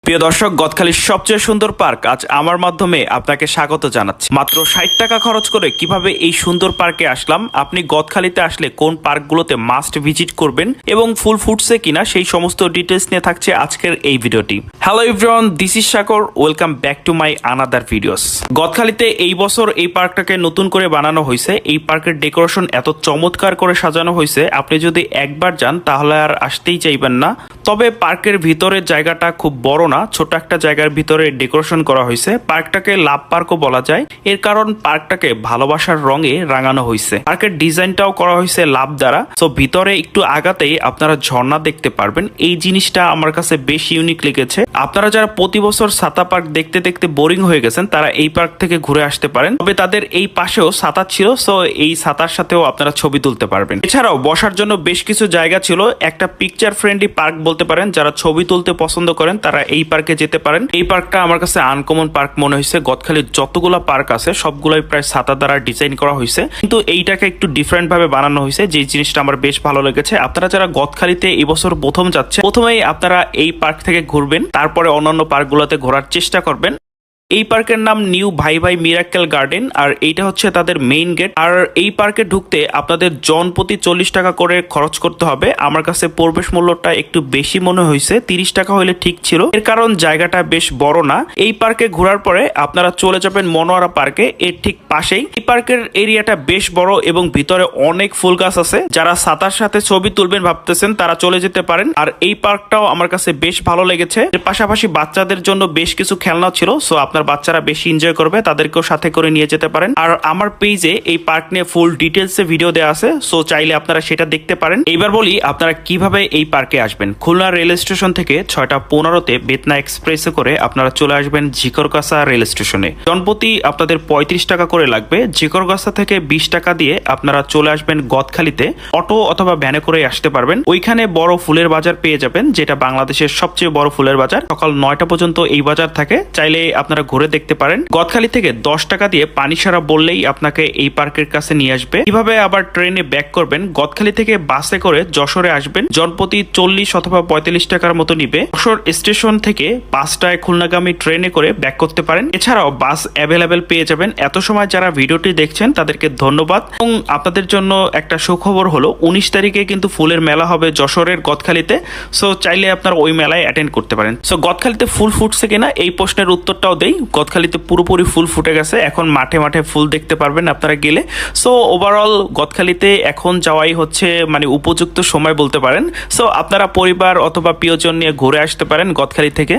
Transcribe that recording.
প্রিয় দর্শক, গদখালির সবচেয়ে সুন্দর পার্ক আজ আমার মাধ্যমে আপনাকে স্বাগত জানাচ্ছি। মাত্র 60 টাকা খরচ করে কিভাবে এই সুন্দর পার্কে আসলাম, আপনি গদখালিতে আসলে কোন পার্কগুলোতে মাস্ট ভিজিট করবেন এবং ফুল ফুটছে কিনা সেই সমস্ত ডিটেলস নিয়ে থাকছে আজকের এই ভিডিওটি। Hello everyone, this is Sagar, welcome back to my another videos. গদখালিতে এই বছর এই পার্কটাকে নতুন করে বানানো হয়েছে। এই পার্কের ডেকোরেশন এত চমৎকার করে সাজানো হয়েছে, আপনি যদি একবার যান তাহলে আর আসতেই চাইবেন না। তবে পার্কের ভিতরের জায়গাটা খুব বড় না, ছোট একটা জায়গার ভিতরে ডেকোরেশন করা হয়েছে। পার্কটাকে লাভ পার্কও বলা যায়, এর কারণ পার্কটাকে ভালোবাসার রঙে রাঙানো হয়েছে। পার্কের ডিজাইনটাও করা হয়েছে লাভ দ্বারা। তো ভিতরে একটু আগাতেই আপনারা ঝর্ণা দেখতে পারবেন। এই জিনিসটা আমার কাছে বেশ ইউনিক লেগেছে। আপনারা যারা প্রতি বছর ছাতা পার্ক দেখতে দেখতে বোরিং হয়ে গেছেন, তারা এই পার্ক থেকে ঘুরে আসতে পারেন। তবে তাদের এই পাশেও ছাতা ছিল, সো এই ছাতার সাথেও আপনারা ছবি তুলতে পারবেন। এছাড়াও বসার জন্য বেশ কিছু জায়গা ছিল। একটা পিকচার ফ্রেন্ডলি পার্ক বলতে পারেন। যারা ছবি তুলতে পছন্দ করেন তারা এই পার্কে যেতে পারেন। এই পার্কটা আমার কাছে আনকমন পার্ক মনে হয়েছে। গদখালির যতগুলো পার্ক আছে সবগুলাই প্রায় ছাতা দ্বারা ডিজাইন করা হয়েছে, কিন্তু এইটাকে একটু ডিফারেন্ট ভাবে বানানো হয়েছে, যে জিনিসটা আমার বেশ ভালো লেগেছে। আপনারা যারা গদখালিতে এই বছর প্রথম যাচ্ছে, প্রথমেই আপনারা এই পার্ক থেকে ঘুরবেন, তারপরে অন্যান্য পার্কগুলোতে ঘোরার চেষ্টা করবেন। এই পার্কের নাম নিউ ভাই ভাই মিরাক্কেল গার্ডেন, আর এইটা হচ্ছে তাদের মেইন গেট। আর এই পার্কে ঢুকতে আপনাদের জন প্রতি 40 টাকা করে খরচ করতে হবে। আমার কাছে প্রবেশ মূল্যটা একটু বেশি মনে হয়েছে, 30 টাকা হলে ঠিক ছিল, এর কারণ জায়গাটা বেশ বড় না। এই পার্কে ঘোরার পরে আপনারা চলে যাবেন মনোয়ারা পার্কে, এর ঠিক পাশেই। এই পার্কের এরিয়াটা বেশ বড় এবং ভিতরে অনেক ফুল গাছ আছে। যারা ছাতার সাথে ছবি তুলবেন ভাবতেছেন তারা চলে যেতে পারেন। আর এই পার্কটাও আমার কাছে বেশ ভালো লেগেছে। এর পাশাপাশি বাচ্চাদের জন্য বেশ কিছু খেলনা ছিল, সো আপনার বাচ্চারা বেশি এনজয় করবে, তাদেরকেও সাথে করে নিয়ে যেতে পারেন। আর আমার পেজে এই পার্ক নিয়ে ফুল ডিটেলসে ভিডিও দেওয়া আছে, সো চাইলে আপনারা সেটা দেখতে পারেন। এইবার বলি আপনারা কিভাবে এই পার্কে আসবেন। খুলনা রেল স্টেশন থেকে 6:15-তে বেতনা এক্সপ্রেসে করে আপনারা চলে আসবেন ঝিকরগাছা রেল স্টেশনে। জনপ্রতি আপনাদের 35 টাকা করে লাগবে। ঝিকরগাছা থেকে 20 টাকা দিয়ে আপনারা চলে আসবেন গদখালিতে। অটো অথবা ভ্যানে করে আসতে পারবেন। ওইখানে বড় ফুলের বাজার পেয়ে যাবেন, যেটা বাংলাদেশের সবচেয়ে বড় ফুলের বাজার। সকাল 9টা পর্যন্ত এই বাজার থাকে, চাইলে আপনারা ঘুরে দেখতে পারেন। গদখালি থেকে 10 টাকা দিয়ে পানিসারা বললেই আপনাকে এই পার্কের কাছে নিয়ে আসবে। কিভাবে আবার ট্রেনে ব্যাক করবেন, গদখালি থেকে বাসে করে যশোরে আসবেন। জনপ্রতি 40 অথবা 45 টাকার মতো নিবে। যশোর স্টেশন থেকে 5টায় খুলনাগামী ট্রেনে করে ব্যাক করতে পারেন। এছাড়াও বাস অ্যাভেলেবেল পেয়ে যাবেন। এত সময় যারা ভিডিওটি দেখছেন তাদেরকে ধন্যবাদ। এবং আপনাদের জন্য একটা সুখবর হলো, 19 তারিখে কিন্তু ফুলের মেলা হবে যশোরের গদখালিতে। সো চাইলে আপনারা ওই মেলায় অ্যাটেন্ড করতে পারেন। সো গদখালিতে ফুল ফুটছে কিনা এই প্রশ্নের উত্তরটাও দেই। গদখালিতে পুরোপুরি ফুল ফুটে গেছে, এখন মাঠে মাঠে ফুল দেখতে পারবেন আপনারা গেলে। সো ওভারঅল গদখালিতে এখন যাওয়াই হচ্ছে উপযুক্ত সময় বলতে পারেন। সো আপনারা পরিবার অথবা প্রিয়জন নিয়ে ঘুরে আসতে পারেন গদখালি থেকে।